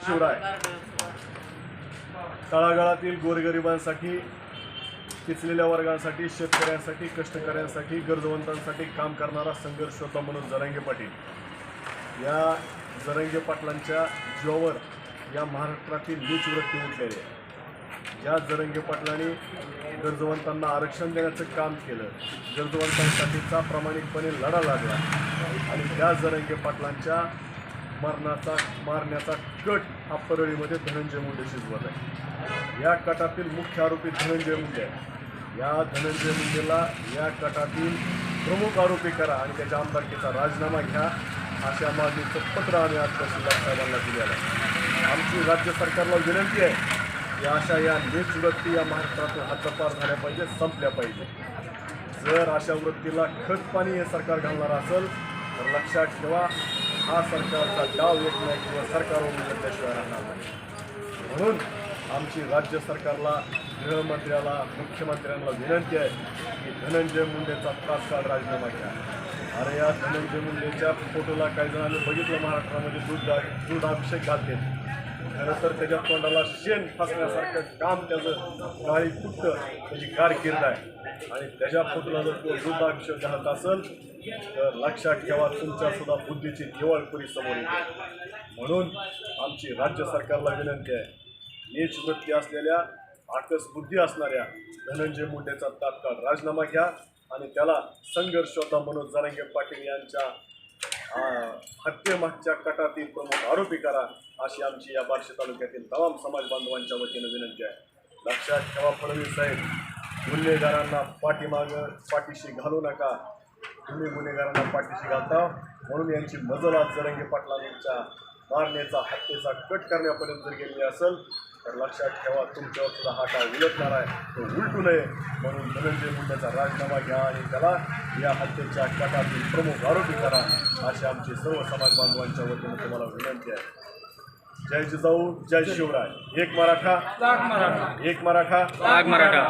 शिवराय तळागाळातील गोरगरिबांसाठी, पिचलेल्या वर्गांसाठी, शेतकऱ्यांसाठी, कष्टकऱ्यांसाठी, गरजवंतांसाठी काम करणारा संघर्ष होता म्हणून जरांगे पाटील या जरांगे पाटलांच्या जीवावर या महाराष्ट्रातील नीच वृत्ती उठलेली आहे। ज्या जरांगे पाटलांनी गरजवंतांना आरक्षण देण्याचं काम केलं, गरजवंतांसाठीचा प्रामाणिकपणे लढा लागला आणि त्या जरांगे पाटलांच्या मारण्याचा कट हा परळीमध्ये धनंजय मुंडे शिजवत आहे। या कटातील मुख्य आरोपी धनंजय मुंडे आहे। या धनंजय मुंडेला या कटातील प्रमुख आरोपी करा आणि त्याच्या आमदारकीचा राजीनामा घ्या अशा मागणीचं पत्र आम्ही आज तहसीलदार साहेबांना दिलेलं आहे। आमची राज्य सरकारला विनंती आहे की या नीच वृत्ती या महाराष्ट्रातून हद्दपार झाल्या पाहिजे, संपल्या पाहिजे। जर अशा वृत्तीला खत पाणी हे सरकार घालणार असेल तर लक्षात ठेवा, हा सरकारचा डाव येत नाही किंवा सरकारवरून घेतल्याशिवाय राहणार नाही। म्हणून आमची राज्य सरकारला, गृहमंत्र्याला, मुख्यमंत्र्यांना विनंती आहे की धनंजय मुंडेचा तात्काळ राजीनामा घ्या। अरे या धनंजय मुंडेच्या फोटोला काही जणांनी बघितलं महाराष्ट्रामध्ये दूधाभिषेक घालते। खरं तर त्याच्या तोंडाला शेण फासण्यासारखं काम त्याचं गाळी तुटतं, त्याची कारकीर्द आहे आणि त्याच्या फोटोला जर तो दूधाभिषेक घालत असेल तर लक्षात ठेवा तुमच्यासुद्धा बुद्धीची दिवाळखोरी समोर येते। म्हणून आमची राज्य सरकारला विनंती आहे, नीच वृत्ती असलेल्या, आकस बुद्धी असणाऱ्या धनंजय मुंडेचा तात्काळ राजीनामा घ्या आणि त्याला संघर्ष होता मनोज जरांगे पाटील यांच्या हत्येमागच्या कटातील प्रमुख आरोपी करा अशी आमची या बार्शी तालुक्यातील तमाम समाज बांधवांच्या वतीनं विनंती आहे। लक्षात ठेवा फडणवीस साहेब, गुन्हेगारांना पाठीशी घालू नका। तुम्ही गुन्हेगारांना पाठीशी घालता म्हणून यांची मजल आज जरांगे पाटलांच्या मारण्याचा, हत्येचा कट करण्यापर्यंत जर गेलेली असेल तर लक्षात ठेवा तुमच्यावर सुद्धा हा काळ उलटणार आहे, तो उलटू नये म्हणून धनंजय मुंडेचा राजीनामा घ्या आणि त्याला या हत्येच्या कटातील प्रमुख आरोपी करा अशी आमची सर्व समाज बांधवांच्या वतीनं तुम्हाला विनंती आहे। जय जिजाऊ, जय शिवराय। एक मराठा, लाख मराठा, एक मराठा, लाख मराठा।